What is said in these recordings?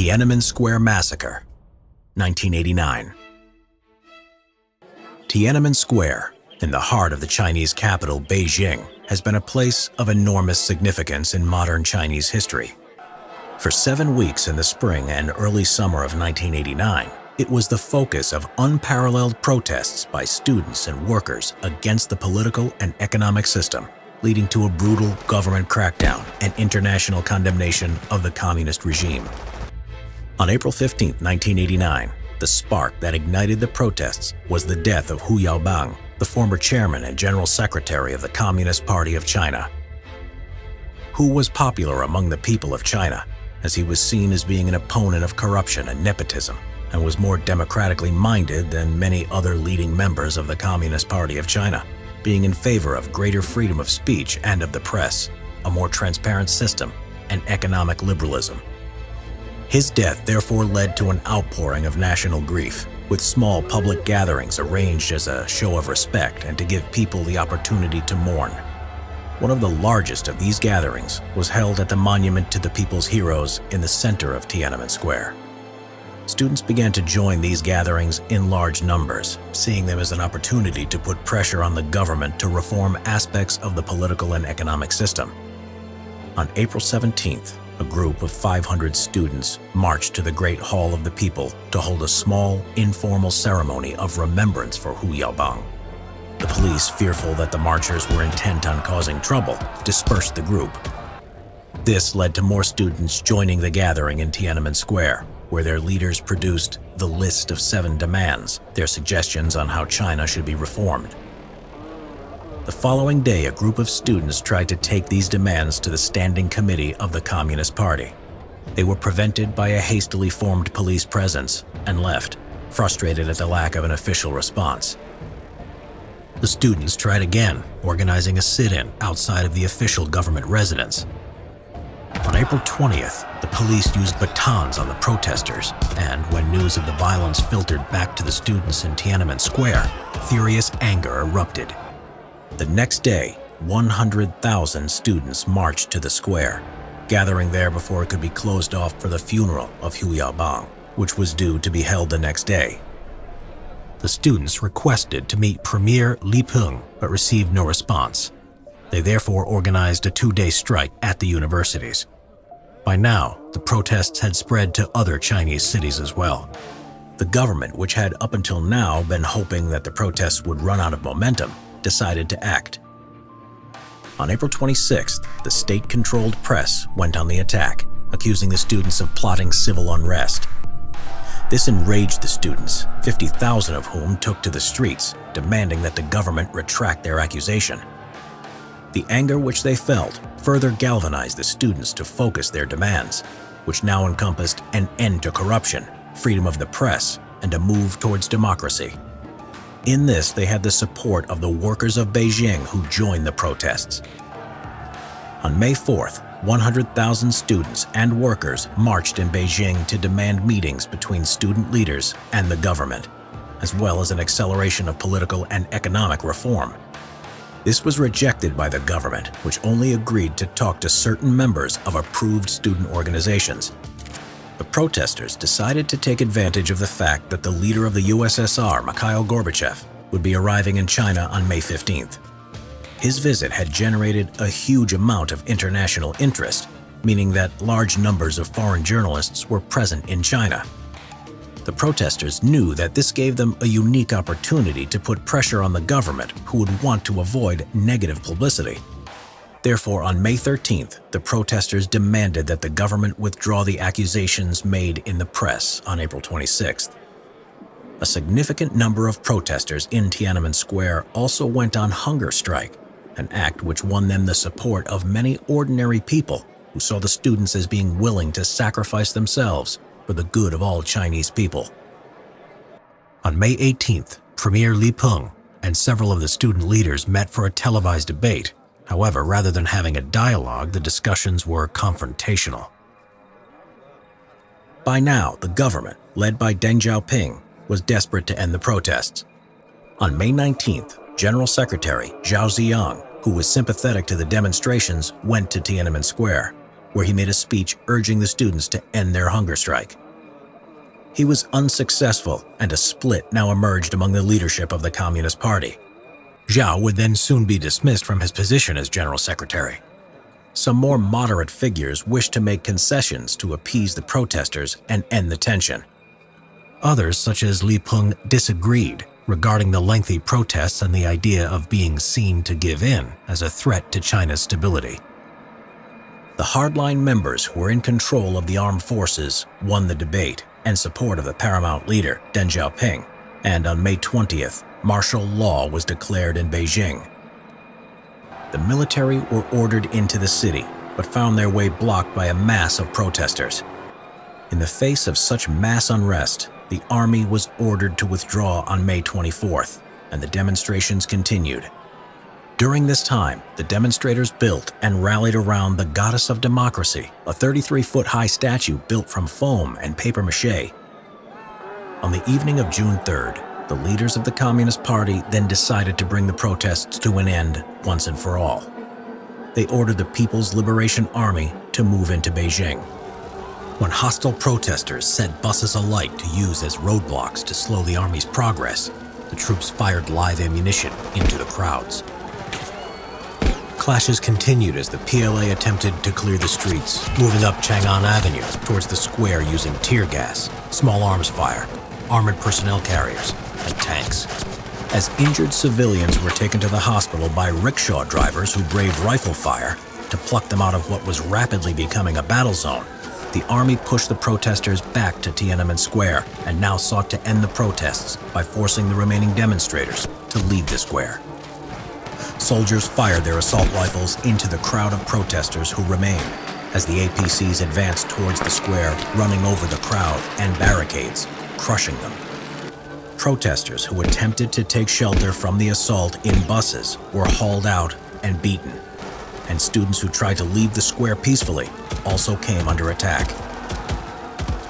Tiananmen Square Massacre, 1989. Tiananmen Square, in the heart of the Chinese capital Beijing, has been a place of enormous significance in modern Chinese history. For 7 weeks in the spring and early summer of 1989, it was the focus of unparalleled protests by students and workers against the political and economic system, leading to a brutal government crackdown and international condemnation of the communist regime. On April 15, 1989, the spark that ignited the protests was the death of Hu Yaobang, the former chairman and general secretary of the Communist Party of China. Hu was popular among the people of China, as he was seen as being an opponent of corruption and nepotism, and was more democratically minded than many other leading members of the Communist Party of China, being in favor of greater freedom of speech and of the press, a more transparent system, and economic liberalism. His death therefore led to an outpouring of national grief, with small public gatherings arranged as a show of respect and to give people the opportunity to mourn. One of the largest of these gatherings was held at the Monument to the People's Heroes in the center of Tiananmen Square. Students began to join these gatherings in large numbers, seeing them as an opportunity to put pressure on the government to reform aspects of the political and economic system. On April 17th, a group of 500 students marched to the Great Hall of the People to hold a small, informal ceremony of remembrance for Hu Yaobang. The police, fearful that the marchers were intent on causing trouble, dispersed the group. This led to more students joining the gathering in Tiananmen Square, where their leaders produced the list of 7 demands, their suggestions on how China should be reformed. The following day, a group of students tried to take these demands to the Standing Committee of the Communist Party. They were prevented by a hastily formed police presence and left, frustrated at the lack of an official response. The students tried again, organizing a sit-in outside of the official government residence. On April 20th, the police used batons on the protesters, and when news of the violence filtered back to the students in Tiananmen Square, furious anger erupted. The next day, 100,000 students marched to the square, gathering there before it could be closed off for the funeral of Hu Yaobang, which was due to be held the next day. The students requested to meet Premier Li Peng, but received no response. They therefore organized a 2-day strike at the universities. By now, the protests had spread to other Chinese cities as well. The government, which had up until now been hoping that the protests would run out of momentum, decided to act. On April 26th, the state-controlled press went on the attack, accusing the students of plotting civil unrest. This enraged the students, 50,000 of whom took to the streets, demanding that the government retract their accusation. The anger which they felt further galvanized the students to focus their demands, which now encompassed an end to corruption, freedom of the press, and a move towards democracy. In this, they had the support of the workers of Beijing who joined the protests. On May 4th, 100,000 students and workers marched in Beijing to demand meetings between student leaders and the government, as well as an acceleration of political and economic reform. This was rejected by the government, which only agreed to talk to certain members of approved student organizations. The protesters decided to take advantage of the fact that the leader of the USSR, Mikhail Gorbachev, would be arriving in China on May 15th. His visit had generated a huge amount of international interest, meaning that large numbers of foreign journalists were present in China. The protesters knew that this gave them a unique opportunity to put pressure on the government, who would want to avoid negative publicity. Therefore, on May 13th, the protesters demanded that the government withdraw the accusations made in the press on April 26th. A significant number of protesters in Tiananmen Square also went on hunger strike, an act which won them the support of many ordinary people who saw the students as being willing to sacrifice themselves for the good of all Chinese people. On May 18th, Premier Li Peng and several of the student leaders met for a televised debate. However, rather than having a dialogue, the discussions were confrontational. By now, the government, led by Deng Xiaoping, was desperate to end the protests. On May 19th, General Secretary Zhao Ziyang, who was sympathetic to the demonstrations, went to Tiananmen Square. where he made a speech urging the students to end their hunger strike. He was unsuccessful, and a split now emerged among the leadership of the Communist Party. Zhao would then soon be dismissed from his position as General Secretary. Some more moderate figures wished to make concessions to appease the protesters and end the tension. Others, such as Li Peng, disagreed regarding the lengthy protests and the idea of being seen to give in as a threat to China's stability. The hardline members who were in control of the armed forces won the debate in support of the paramount leader, Deng Xiaoping, and on May 20th, martial law was declared in Beijing. The military were ordered into the city, but found their way blocked by a mass of protesters. In the face of such mass unrest, the army was ordered to withdraw on May 24th, and the demonstrations continued. During this time, the demonstrators built and rallied around the Goddess of Democracy, a 33-foot-high statue built from foam and papier-mâché. On the evening of June 3rd, the leaders of the Communist Party then decided to bring the protests to an end once and for all. They ordered the People's Liberation Army to move into Beijing. When hostile protesters set buses alight to use as roadblocks to slow the army's progress, the troops fired live ammunition into the crowds. Clashes continued as the PLA attempted to clear the streets, moving up Chang'an Avenue towards the square using tear gas, small arms fire, armored personnel carriers, and tanks. As injured civilians were taken to the hospital by rickshaw drivers who braved rifle fire to pluck them out of what was rapidly becoming a battle zone, the army pushed the protesters back to Tiananmen Square and now sought to end the protests by forcing the remaining demonstrators to leave the square. Soldiers fired their assault rifles into the crowd of protesters who remained as the APCs advanced towards the square, running over the crowd and barricades, crushing them. Protesters who attempted to take shelter from the assault in buses were hauled out and beaten, and students who tried to leave the square peacefully also came under attack.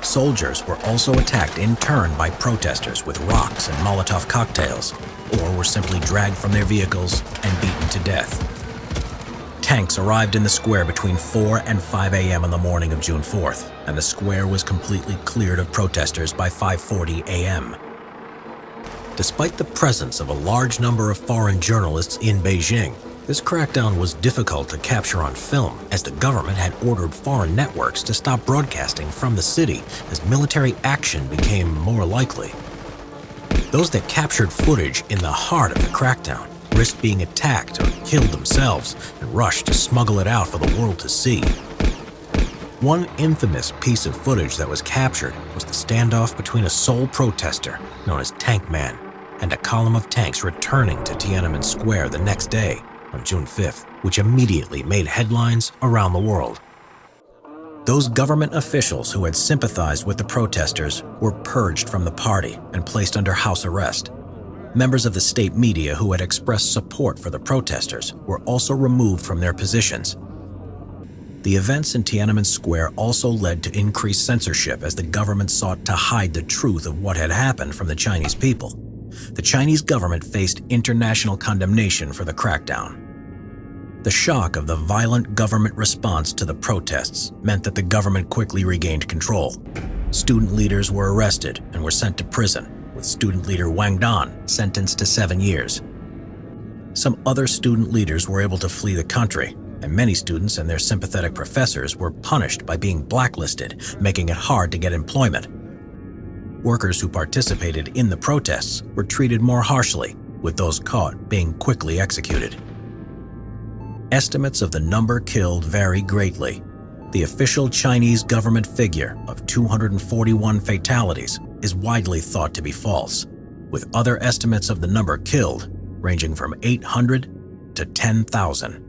Soldiers were also attacked in turn by protesters with rocks and Molotov cocktails, or were simply dragged from their vehicles and beaten to death. Tanks arrived in the square between 4 and 5 a.m. on the morning of June 4th, and the square was completely cleared of protesters by 5:40 a.m. Despite the presence of a large number of foreign journalists in Beijing, this crackdown was difficult to capture on film, as the government had ordered foreign networks to stop broadcasting from the city as military action became more likely. Those that captured footage in the heart of the crackdown risked being attacked or killed themselves and rushed to smuggle it out for the world to see. One infamous piece of footage that was captured was the standoff between a sole protester, known as Tank Man, and a column of tanks returning to Tiananmen Square the next day, on June 5th, which immediately made headlines around the world. Those government officials who had sympathized with the protesters were purged from the party and placed under house arrest. Members of the state media who had expressed support for the protesters were also removed from their positions. The events in Tiananmen Square also led to increased censorship as the government sought to hide the truth of what had happened from the Chinese people. The Chinese government faced international condemnation for the crackdown. The shock of the violent government response to the protests meant that the government quickly regained control. Student leaders were arrested and were sent to prison, with student leader Wang Dan sentenced to 7 years. Some other student leaders were able to flee the country, and many students and their sympathetic professors were punished by being blacklisted, making it hard to get employment. Workers who participated in the protests were treated more harshly, with those caught being quickly executed. Estimates of the number killed vary greatly. The official Chinese government figure of 241 fatalities is widely thought to be false, with other estimates of the number killed ranging from 800 to 10,000.